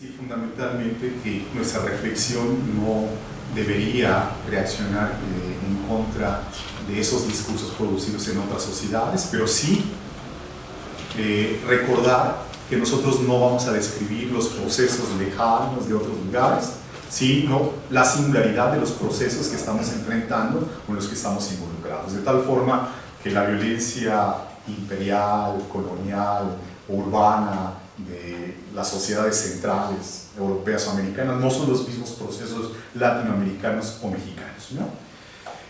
decir fundamentalmente que nuestra reflexión no debería reaccionar en contra de esos discursos producidos en otras sociedades, pero sí recordar que nosotros no vamos a describir los procesos lejanos de otros lugares, sino la singularidad de los procesos que estamos enfrentando o en los que estamos involucrados, de tal forma que la violencia imperial, colonial, urbana de las sociedades centrales, europeas o americanas, no son los mismos procesos latinoamericanos o mexicanos, ¿no?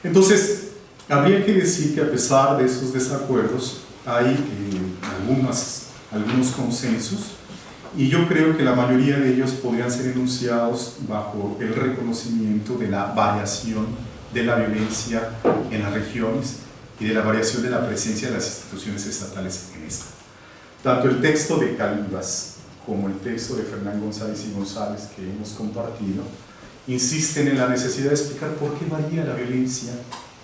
Entonces, habría que decir que a pesar de esos desacuerdos, hay algunos consensos, y yo creo que la mayoría de ellos podrían ser enunciados bajo el reconocimiento de la variación de la violencia en las regiones y de la variación de la presencia de las instituciones estatales en esta. Tanto el texto de Calibas como el texto de Fernán González y González que hemos compartido insisten en la necesidad de explicar por qué varía la violencia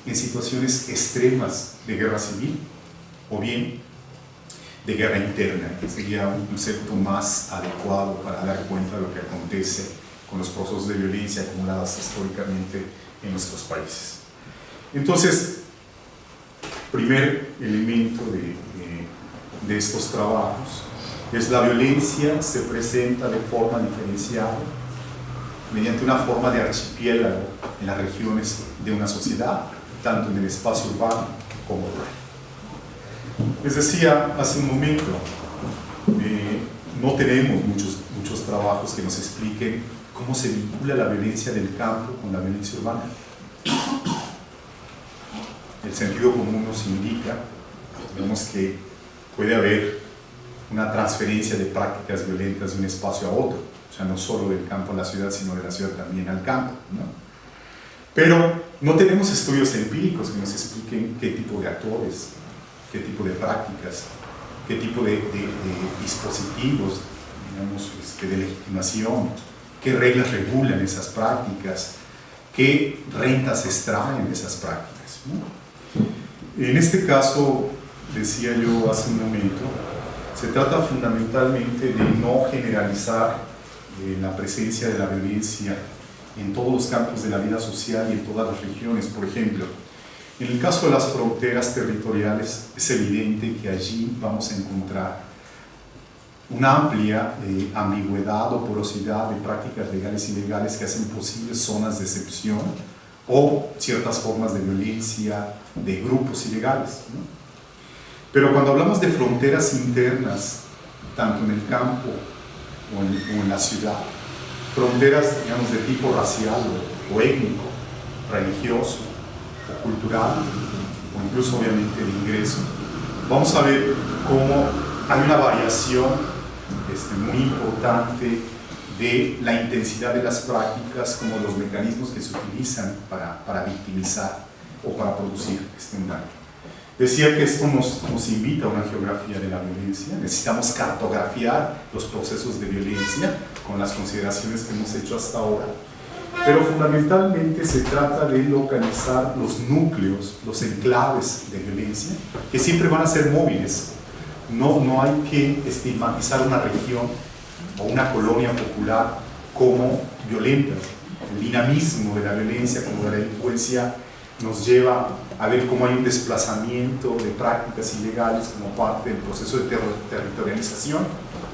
en situaciones extremas de guerra civil o bien de guerra interna, que sería un concepto más adecuado para dar cuenta de lo que acontece con los procesos de violencia acumulados históricamente en nuestros países. Entonces, primer elemento de estos trabajos es la violencia se presenta de forma diferenciada mediante una forma de archipiélago en las regiones de una sociedad, tanto en el espacio urbano como rural. Les decía hace un momento, no tenemos muchos trabajos que nos expliquen cómo se vincula la violencia del campo con la violencia urbana. El sentido común nos indica, vemos que puede haber una transferencia de prácticas violentas de un espacio a otro, o sea, no solo del campo a la ciudad, sino de la ciudad también al campo, ¿no? Pero no tenemos estudios empíricos que nos expliquen qué tipo de actores, qué tipo de prácticas, qué tipo de dispositivos, digamos, de legitimación, qué reglas regulan esas prácticas, qué rentas extraen de esas prácticas, ¿no? En este caso, decía yo hace un momento, se trata fundamentalmente de no generalizar la presencia de la violencia en todos los campos de la vida social y en todas las regiones. Por ejemplo, en el caso de las fronteras territoriales, es evidente que allí vamos a encontrar una amplia ambigüedad o porosidad de prácticas legales y ilegales que hacen posibles zonas de excepción o ciertas formas de violencia de grupos ilegales, ¿no? Pero cuando hablamos de fronteras internas, tanto en el campo o en la ciudad, fronteras, digamos, de tipo racial o étnico, religioso, o cultural, o incluso obviamente de ingreso, vamos a ver cómo hay una variación muy importante de la intensidad de las prácticas como los mecanismos que se utilizan para victimizar o para producir un daño. Decía que esto nos invita a una geografía de la violencia. Necesitamos cartografiar los procesos de violencia con las consideraciones que hemos hecho hasta ahora, pero fundamentalmente se trata de localizar los núcleos, los enclaves de violencia, que siempre van a ser móviles. No hay que estigmatizar una región o una colonia popular como violenta. El dinamismo de la violencia como de la delincuencia nos lleva a ver cómo hay un desplazamiento de prácticas ilegales como parte del proceso de territorialización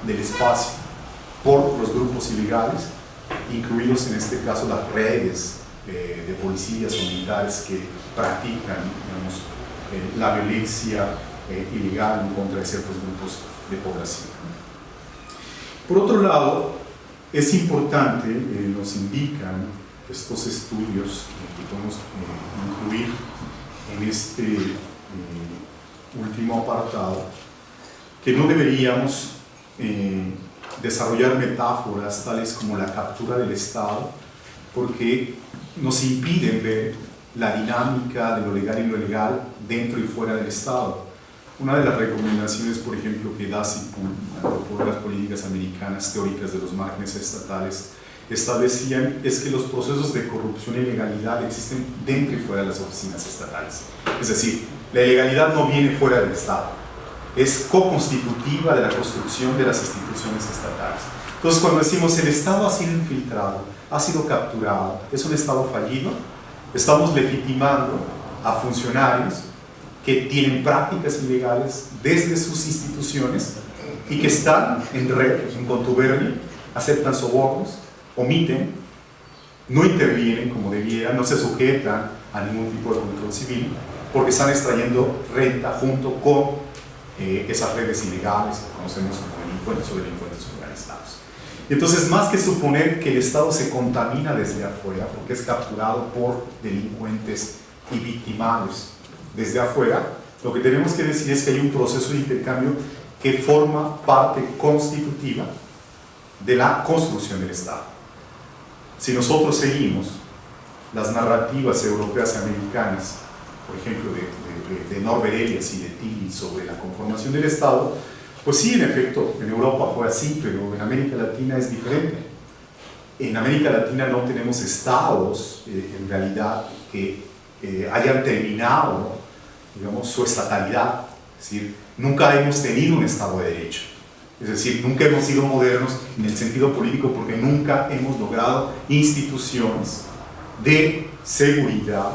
del espacio por los grupos ilegales, incluidos en este caso las redes de policías o militares que practican, digamos, la violencia ilegal en contra de ciertos grupos de población. Por otro lado, es importante, nos indican estos estudios que podemos incluir en este último apartado, que no deberíamos desarrollar metáforas tales como la captura del Estado, porque nos impiden ver la dinámica de lo legal y lo ilegal dentro y fuera del Estado. Una de las recomendaciones, por ejemplo, que da CIPUL, por las políticas americanas teóricas de los márgenes estatales, establecían es que los procesos de corrupción e ilegalidad existen dentro y fuera de las oficinas estatales. Es decir, la ilegalidad no viene fuera del Estado. es co-constitutiva de la construcción de las instituciones estatales. Entonces, cuando decimos el Estado ha sido infiltrado, ha sido capturado, es un Estado fallido, estamos legitimando a funcionarios que tienen prácticas ilegales desde sus instituciones y que están en red, en contubernio, aceptan sobornos, omiten, no intervienen como debieran, no se sujetan a ningún tipo de control civil, porque están extrayendo renta junto con esas redes ilegales que conocemos como delincuentes o delincuentes organizados. Entonces, más que suponer que el Estado se contamina desde afuera, porque es capturado por delincuentes y victimarios desde afuera, lo que tenemos que decir es que hay un proceso de intercambio que forma parte constitutiva de la construcción del Estado. Si nosotros seguimos las narrativas europeas y americanas, por ejemplo, de Norbert Elias y de Tilly sobre la conformación del Estado, pues sí, en efecto, en Europa fue así, pero en América Latina es diferente. En América Latina no tenemos estados, en realidad, que hayan terminado, digamos, su estatalidad. Es decir, nunca hemos tenido un Estado de Derecho. Es decir, nunca hemos sido modernos en el sentido político porque nunca hemos logrado instituciones de seguridad,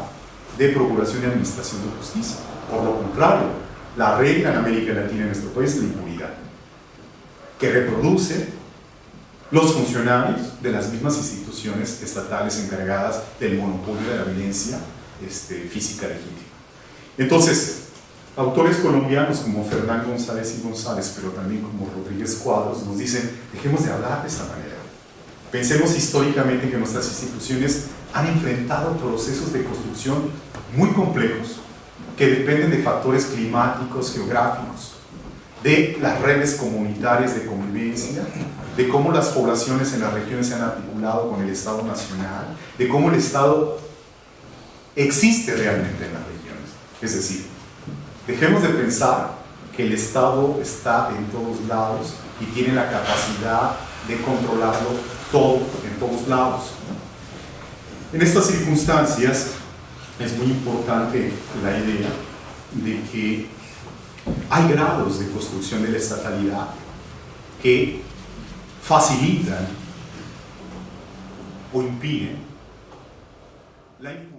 de procuración y administración de justicia. Por lo contrario, la regla en América Latina, en nuestro país, es la impunidad, que reproduce los funcionarios de las mismas instituciones estatales encargadas del monopolio de la violencia física legítima. Entonces, autores colombianos como Fernán González y González, pero también como Rodríguez Cuadros, nos dicen, dejemos de hablar de esta manera. Pensemos históricamente que nuestras instituciones han enfrentado procesos de construcción muy complejos que dependen de factores climáticos, geográficos, de las redes comunitarias de convivencia, de cómo las poblaciones en las regiones se han articulado con el Estado nacional, de cómo el Estado existe realmente en las regiones. Es decir, dejemos de pensar que el Estado está en todos lados y tiene la capacidad de controlarlo todo en todos lados. En estas circunstancias es muy importante la idea de que hay grados de construcción de la estatalidad que facilitan o impiden la impunidad.